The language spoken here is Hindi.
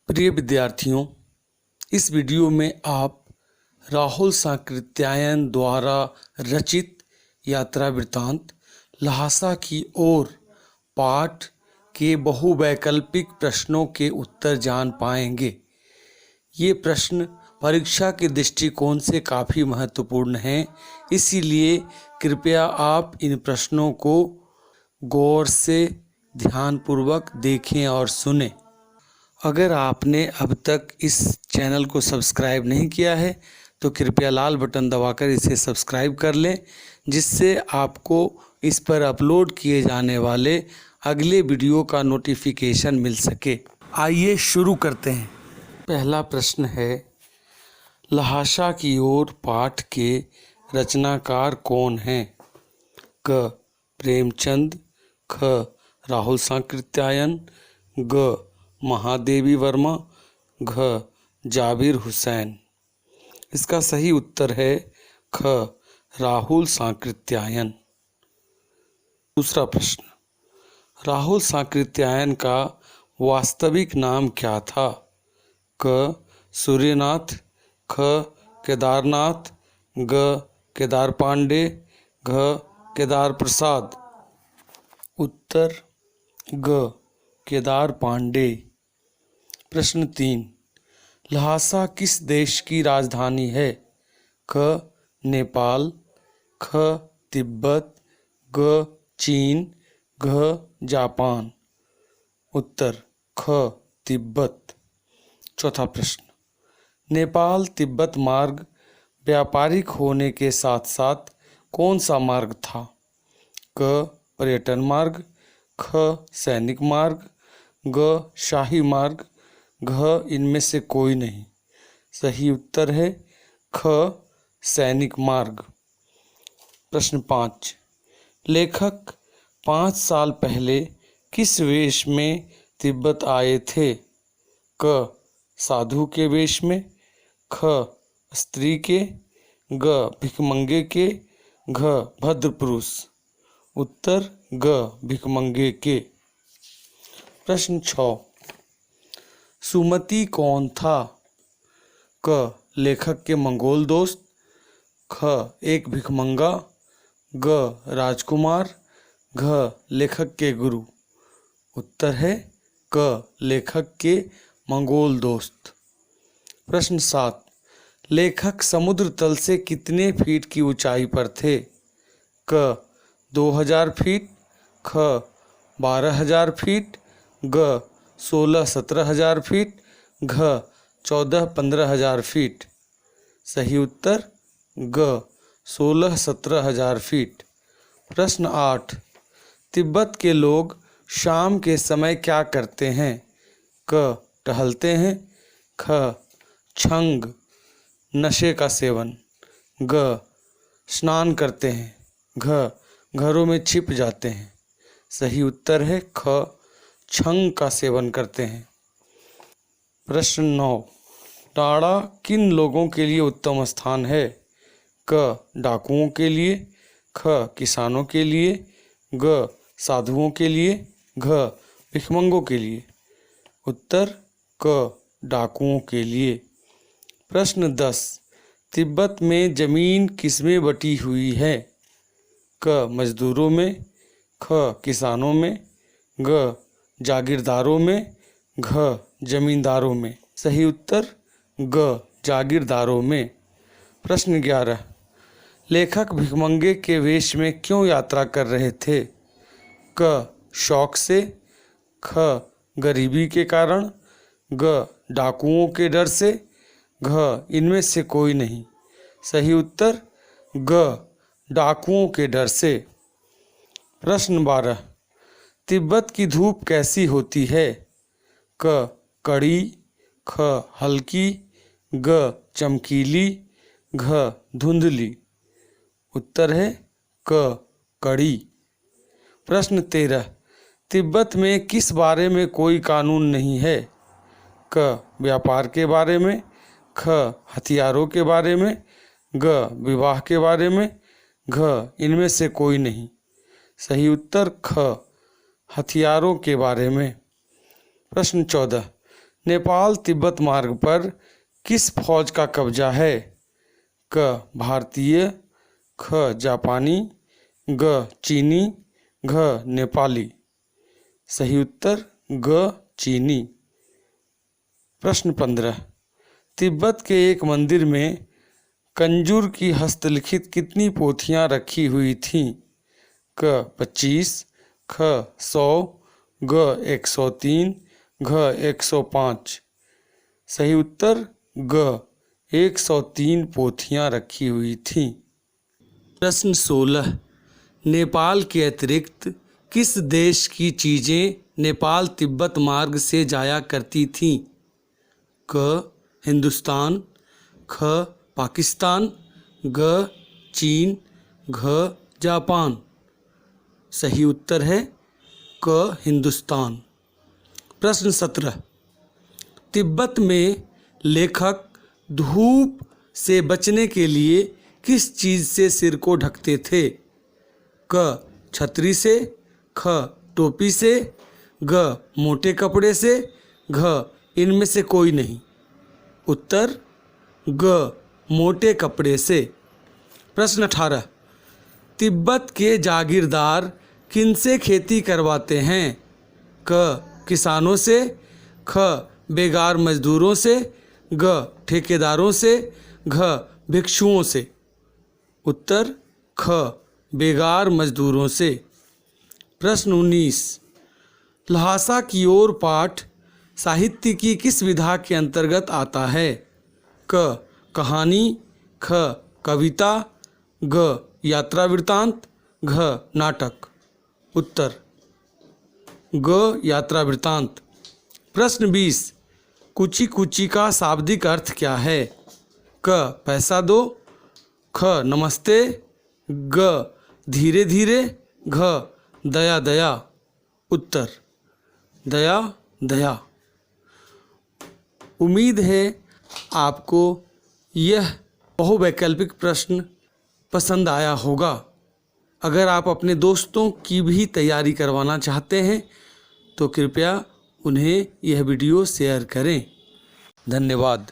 प्रिय विद्यार्थियों, इस वीडियो में आप राहुल सांकृत्यायन द्वारा रचित यात्रा वृत्तांत ल्हासा की ओर पाठ के बहुवैकल्पिक प्रश्नों के उत्तर जान पाएंगे। ये प्रश्न परीक्षा के दृष्टिकोण से काफ़ी महत्वपूर्ण हैं, इसीलिए कृपया आप इन प्रश्नों को गौर से ध्यानपूर्वक देखें और सुनें। अगर आपने अब तक इस चैनल को सब्सक्राइब नहीं किया है तो कृपया लाल बटन दबाकर इसे सब्सक्राइब कर लें, जिससे आपको इस पर अपलोड किए जाने वाले अगले वीडियो का नोटिफिकेशन मिल सके। आइए शुरू करते हैं। पहला प्रश्न है, ल्हासा की ओर पाठ के रचनाकार कौन हैं? क. प्रेमचंद, ख. राहुल सांकृत्यायन, ग. महादेवी वर्मा, घ. जाबिर हुसैन। इसका सही उत्तर है ख. राहुल सांकृत्यायन। दूसरा प्रश्न, राहुल सांकृत्यायन का वास्तविक नाम क्या था? क. सूर्यनाथ, ख. केदारनाथ, ग. केदार पांडे, घ. केदार प्रसाद। उत्तर ग. केदार पांडे। प्रश्न 3, ल्हासा किस देश की राजधानी है? क. नेपाल, ख. तिब्बत, ग. चीन, घ. जापान। उत्तर ख. तिब्बत। चौथा प्रश्न, नेपाल तिब्बत मार्ग व्यापारिक होने के साथ साथ कौन सा मार्ग था? क. पर्यटन मार्ग, ख. सैनिक मार्ग, ग. शाही मार्ग, घ. इनमें से कोई नहीं। सही उत्तर है ख. सैनिक मार्ग। प्रश्न 5, लेखक 5 साल पहले किस वेश में तिब्बत आए थे? क. साधु के वेश में, ख. स्त्री के, ग. भिखमंगे के, घ. भद्र पुरुष। उत्तर ग. भिखमंगे के। प्रश्न 6, सुमति कौन था? क. लेखक के मंगोल दोस्त, ख. एक भिखमंगा, ग. राजकुमार, घ. लेखक के गुरु। उत्तर है क. लेखक के मंगोल दोस्त। प्रश्न 7, लेखक समुद्र तल से कितने फीट की ऊंचाई पर थे? क. 2000 फीट, ख. 12,000 फीट, ग. 16-17,000 फीट, घ. 14-15,000 फीट। सही उत्तर ग. 16-17,000 फीट। प्रश्न 8, तिब्बत के लोग शाम के समय क्या करते हैं? क. टहलते हैं, ख. छंग नशे का सेवन, ग. स्नान करते हैं, घ. घरों में छिप जाते हैं। सही उत्तर है ख. छंग का सेवन करते हैं। प्रश्न 9, टाड़ा किन लोगों के लिए उत्तम स्थान है? क. डाकुओं के लिए, ख. किसानों के लिए, ग. साधुओं के लिए, घ. भिखमंगों के लिए। उत्तर क. डाकुओं के लिए। प्रश्न 10, तिब्बत में जमीन किसमें बटी हुई है? क. मजदूरों में, ख. किसानों में, ग. जागीरदारों में, घ. जमींदारों में। सही उत्तर ग. जागीरदारों में। प्रश्न 11, लेखक भिखमंगे के वेश में क्यों यात्रा कर रहे थे? क. शौक से, ख. गरीबी के कारण, ग. डाकुओं के डर से, घ. इनमें से कोई नहीं। सही उत्तर ग. डाकुओं के डर से। प्रश्न 12, तिब्बत की धूप कैसी होती है? क. कड़ी, ख. हल्की, ग. चमकीली, घ. धुंधली। उत्तर है क. कड़ी। प्रश्न 13, तिब्बत में किस बारे में कोई कानून नहीं है? क. व्यापार के बारे में, ख. हथियारों के बारे में, ग. विवाह के बारे में, घ. इनमें से कोई नहीं। सही उत्तर ख. हथियारों के बारे में। प्रश्न 14, नेपाल तिब्बत मार्ग पर किस फौज का कब्जा है? क भारतीय, ख जापानी, ग चीनी, घ नेपाली। सही उत्तर ग चीनी। प्रश्न 15। तिब्बत के एक मंदिर में कंजूर की हस्तलिखित कितनी पोथियां रखी हुई थीं? क 25, ख 100, ग 103, घ 105। सही उत्तर ग 103 पोथियां रखी हुई थीं। प्रश्न 16। नेपाल के अतिरिक्त किस देश की चीज़ें नेपाल तिब्बत मार्ग से जाया करती थीं? क हिंदुस्तान, ख पाकिस्तान, ग चीन, घ जापान। सही उत्तर है क हिंदुस्तान। प्रश्न 17। तिब्बत में लेखक धूप से बचने के लिए किस चीज़ से सिर को ढकते थे? क छतरी से, ख टोपी से, ग मोटे कपड़े से, घ इनमें से कोई नहीं। उत्तर ग मोटे कपड़े से। प्रश्न 18। तिब्बत के जागीरदार किनसे खेती करवाते हैं? क किसानों से, ख बेगार मजदूरों से, ग ठेकेदारों से, घ भिक्षुओं से। उत्तर ख बेगार मजदूरों से। प्रश्न 19। ल्हासा की ओर पाठ साहित्य की किस विधा के अंतर्गत आता है? क कहानी, ख कविता, ग यात्रा वृत्तांत, घ नाटक। उत्तर ग यात्रा वृत्तांत। प्रश्न 20। कुची कुची का शाब्दिक अर्थ क्या है? क पैसा दो, ख नमस्ते, ग धीरे धीरे, घ दया दया। उत्तर दया दया। उम्मीद है आपको यह बहुवैकल्पिक प्रश्न पसंद आया होगा। अगर आप अपने दोस्तों की भी तैयारी करवाना चाहते हैं तो कृपया उन्हें यह वीडियो शेयर करें। धन्यवाद।